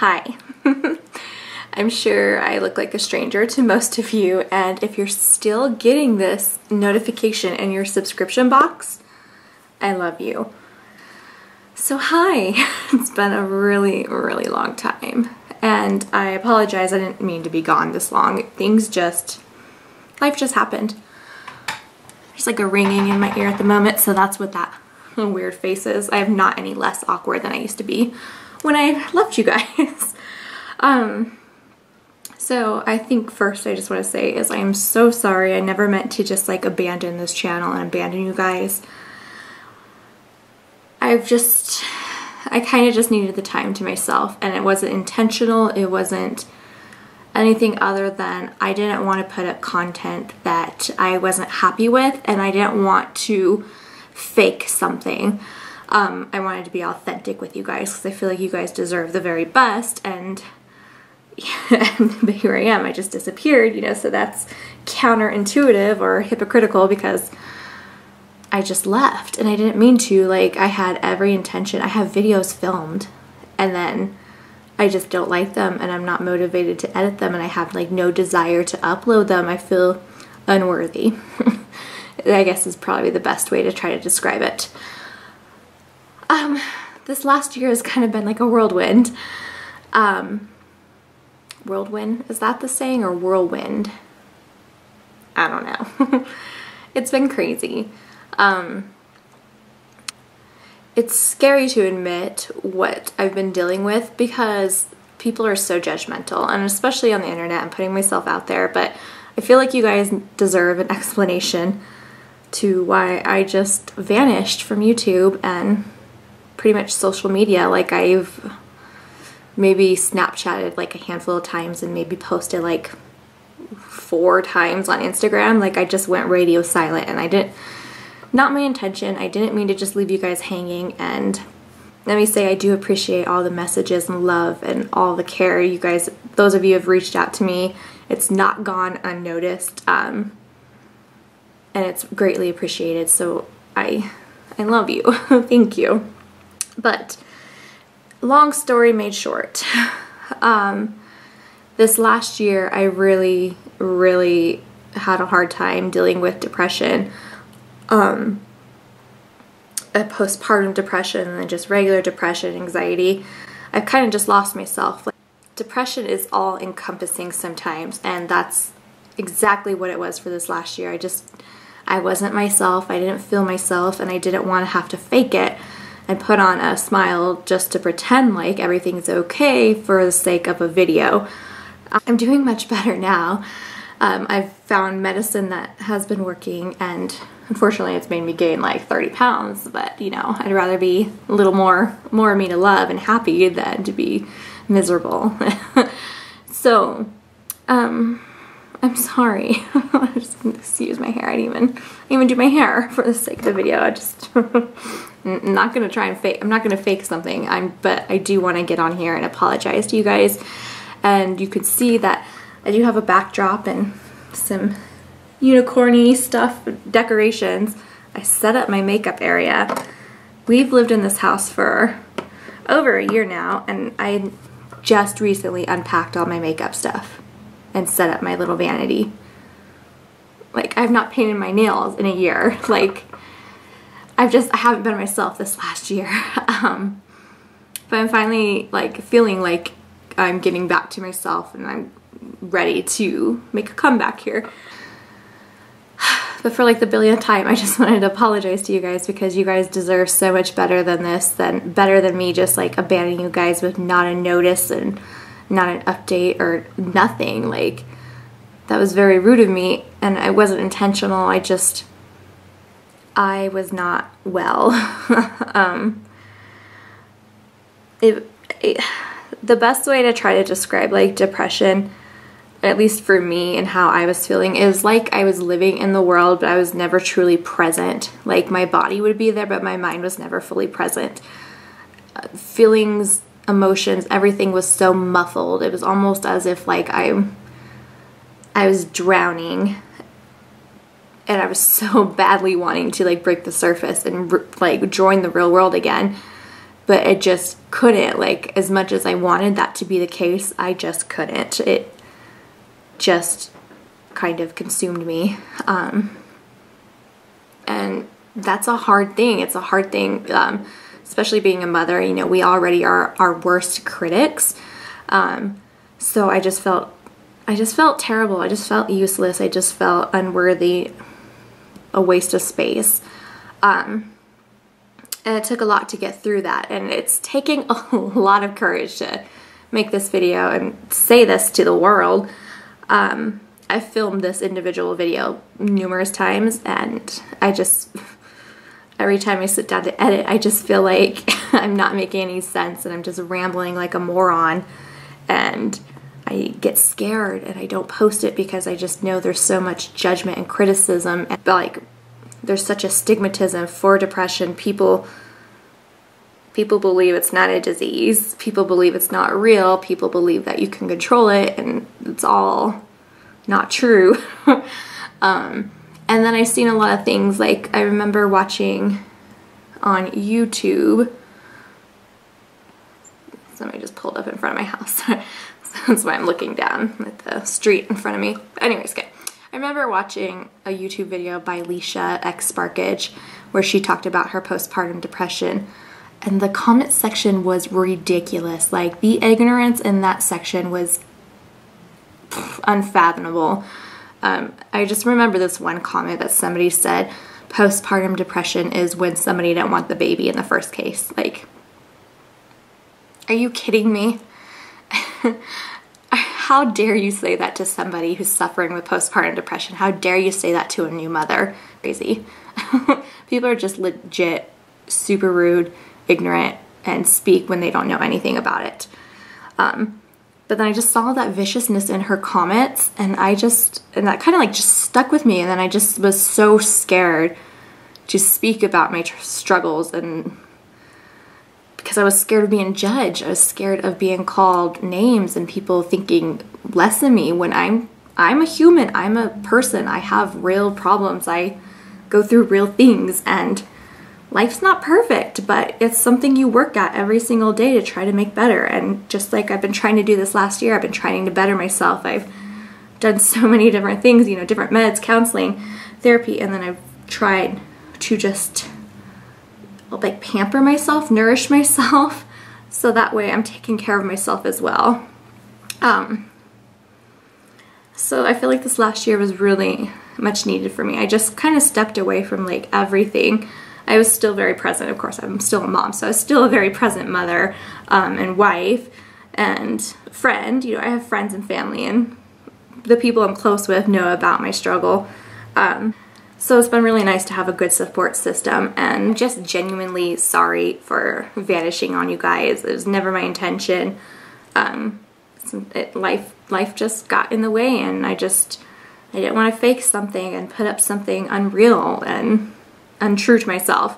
Hi. I'm sure I look like a stranger to most of you, and if you're still getting this notification in your subscription box, I love you. So hi, it's been a really long time, and I apologize, I didn't mean to be gone this long. Life just happened. There's like a ringing in my ear at the moment, so that's what that weird face is. I am not any less awkward than I used to be when I left you guys. So I think first I just want to say is I am so sorry. I never meant to just like abandon this channel and abandon you guys. I kind of just needed the time to myself, and it wasn't intentional. It wasn't anything other than I didn't want to put up content that I wasn't happy with, and I didn't want to fake something. I wanted to be authentic with you guys because I feel like you guys deserve the very best, and but here I am. I just disappeared, you know, so that's counterintuitive or hypocritical because I just left and I didn't mean to. Like, I had every intention. I have videos filmed and then I just don't like them and I'm not motivated to edit them, and I have like no desire to upload them. I feel unworthy. I guess is probably the best way to try to describe it. This last year has kind of been like a whirlwind. Whirlwind, is that the saying, or whirlwind? I don't know. It's been crazy. It's scary to admit what I've been dealing with because people are so judgmental, and especially on the internet. I'm putting myself out there, but I feel like you guys deserve an explanation to why I just vanished from YouTube and pretty much social media. Like, I've maybe Snapchatted like a handful of times and maybe posted like 4 times on Instagram. Like, I just went radio silent, and not my intention. I didn't mean to just leave you guys hanging, and let me say I do appreciate all the messages and love and all the care you guys, those of you have reached out to me. It's not gone unnoticed, and it's greatly appreciated, so I love you. Thank you. But long story made short, this last year I really had a hard time dealing with depression, a postpartum depression and then just regular depression, anxiety. I've kind of just lost myself. Like, depression is all encompassing sometimes, and that's exactly what it was for this last year. I wasn't myself, I didn't feel myself, and I didn't want to have to fake it and put on a smile just to pretend like everything's okay for the sake of a video. I'm doing much better now. I've found medicine that has been working, and unfortunately it's made me gain like 30 pounds, but you know, I'd rather be a little more me to love and happy than to be miserable. So, I'm sorry. Just excuse my hair. I didn't even do my hair for the sake of the video. I'm not gonna try and fake. I'm not gonna fake something. But I do want to get on here and apologize to you guys. And you can see that I do have a backdrop and some unicorny stuff, decorations. I set up my makeup area. We've lived in this house for over a year now, and I just recently unpacked all my makeup stuff and set up my little vanity. Like, I've not painted my nails in a year. Like, I haven't been myself this last year. But I'm finally like feeling like I'm getting back to myself and I'm ready to make a comeback here. But for like the billionth time, I just wanted to apologize to you guys because you guys deserve so much better than this, better than me just like abandoning you guys with not a notice and not an update or nothing. Like, that was very rude of me, and it wasn't intentional. I was not well. The best way to try to describe like depression, at least for me and how I was feeling, is like I was living in the world but I was never truly present. Like, my body would be there but my mind was never fully present. Feelings, emotions, everything was so muffled. It was almost as if like I was drowning, and I was so badly wanting to like break the surface and like join the real world again. but it just couldn't. Like, as much as I wanted that to be the case, I just couldn't. It just kind of consumed me. And that's a hard thing. It's a hard thing, especially being a mother. You know, we already are our worst critics. So I just felt terrible. I just felt useless. I just felt unworthy, a waste of space. And it took a lot to get through that. And it's taking a lot of courage to make this video and say this to the world. I filmed this individual video numerous times, and every time I sit down to edit, I just feel like I'm not making any sense and I'm just rambling like a moron, and I get scared and I don't post it because I just know there's so much judgment and criticism, and like there's such a stigmatism for depression. People believe it's not a disease. People believe it's not real. People believe that you can control it, and it's all not true. And then I've seen a lot of things, like I remember watching on YouTube, somebody just pulled up in front of my house. That's why I'm looking down at the street in front of me. But anyways, okay. I remember watching a YouTube video by Leisha X Sparkage where she talked about her postpartum depression, and the comment section was ridiculous. Like, the ignorance in that section was unfathomable. I just remember this one comment that somebody said, postpartum depression is when somebody didn't want the baby in the first case. Like, are you kidding me? How dare you say that to somebody who's suffering with postpartum depression? How dare you say that to a new mother? Crazy. People are just legit super rude, ignorant, and speak when they don't know anything about it. But then I just saw that viciousness in her comments, and that kind of like just stuck with me. And then I just was so scared to speak about my struggles, and because I was scared of being judged. I was scared of being called names and people thinking less of me when I'm a human. I'm a person. I have real problems. I go through real things, and life's not perfect, but it's something you work at every single day to try to make better. And just like I've been trying to do this last year, I've been trying to better myself. I've done so many different things, you know, different meds, counseling, therapy, and then I've tried to just like pamper myself, nourish myself, so that way I'm taking care of myself as well. So I feel like this last year was really much needed for me. I just kind of stepped away from like everything. I was still very present, of course. I'm still a mom, so I was still a very present mother and wife and friend. You know, I have friends and family, and the people I'm close with know about my struggle. So it's been really nice to have a good support system, and just genuinely sorry for vanishing on you guys. It was never my intention. Life just got in the way, and I didn't want to fake something and put up something unreal and untrue to myself.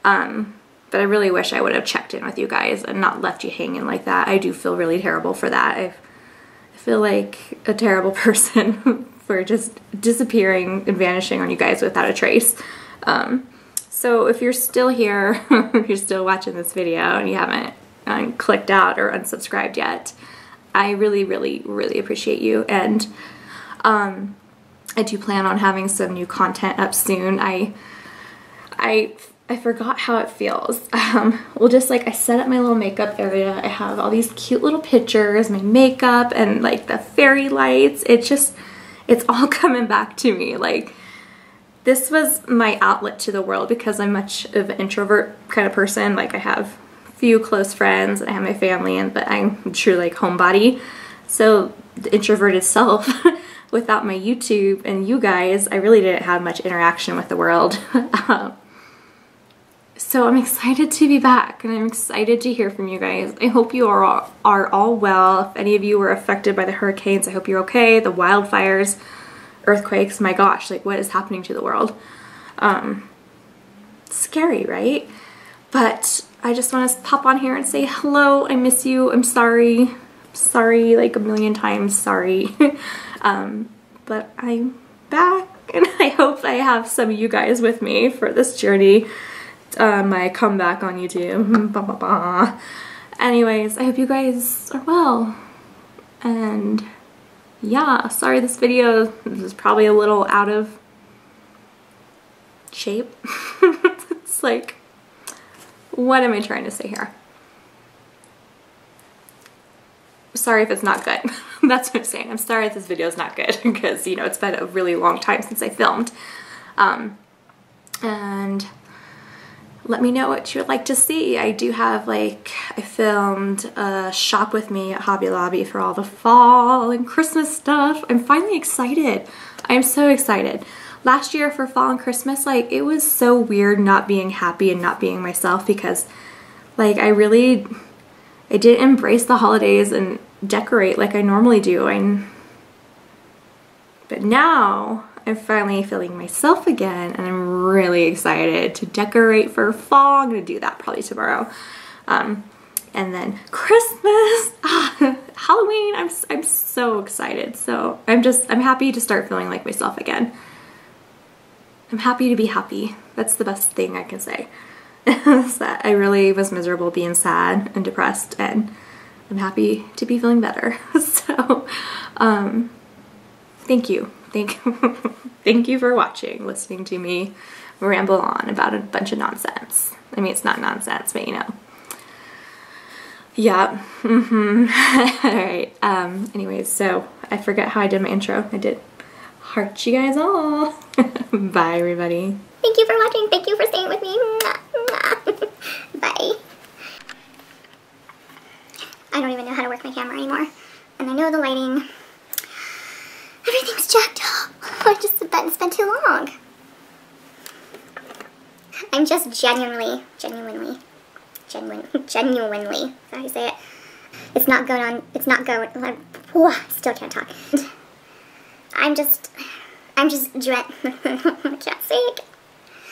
But I really wish I would have checked in with you guys and not left you hanging like that. I do feel really terrible for that. I feel like a terrible person for just disappearing and vanishing on you guys without a trace. So if you're still here, if you're still watching this video and you haven't clicked out or unsubscribed yet, I really, really, really appreciate you. And I do plan on having some new content up soon. I forgot how it feels. Well, just like I set up my little makeup area, I have all these cute little pictures, my makeup, and like the fairy lights. It's all coming back to me. Like, this was my outlet to the world because I'm much of an introvert kind of person. Like, I have a few close friends and I have my family, but I'm truly like homebody. So the introverted self, without my YouTube and you guys, I really didn't have much interaction with the world. So I'm excited to be back, and I'm excited to hear from you guys. I hope you are all well. If any of you were affected by the hurricanes, I hope you're okay. The wildfires, earthquakes, my gosh, like what is happening to the world? Scary, right? But I just want to pop on here and say hello. I miss you. I'm sorry. Sorry, like a million times sorry. But I'm back, and I hope I have some of you guys with me for this journey. my comeback on YouTube. Bah, bah, bah. Anyways, I hope you guys are well. And yeah, sorry this is probably a little out of shape. It's like, what am I trying to say here? Sorry if it's not good. That's what I'm saying. I'm sorry if this video is not good because, you know, it's been a really long time since I filmed. And let me know what you would like to see. I do have, like, I filmed a shop with me at Hobby Lobby for all the fall and Christmas stuff. I'm finally excited. I am so excited. Last year for fall and Christmas, like, it was so weird not being happy and not being myself because, like, I didn't embrace the holidays and decorate like I normally do. But now I'm finally feeling myself again, and I'm really excited to decorate for fall. I'm gonna do that probably tomorrow. And then Christmas, Halloween, I'm so excited. So I'm happy to start feeling like myself again. I'm happy to be happy. That's the best thing I can say. I really was miserable being sad and depressed, and I'm happy to be feeling better. So, thank you. Thank you for watching, listening to me ramble on about a bunch of nonsense. I mean, it's not nonsense, but you know. Yeah. Alright. Anyways, so I forget how I did my intro. I did heart you guys all. Bye, everybody. Thank you for watching. Thank you for staying with me. Bye. I don't even know how to work my camera anymore. And I know the lighting. Everything's jacked up. I just it's been too long. I'm just genuinely, is that how you say it? It's not going on, I still can't talk. I'm just I can't speak.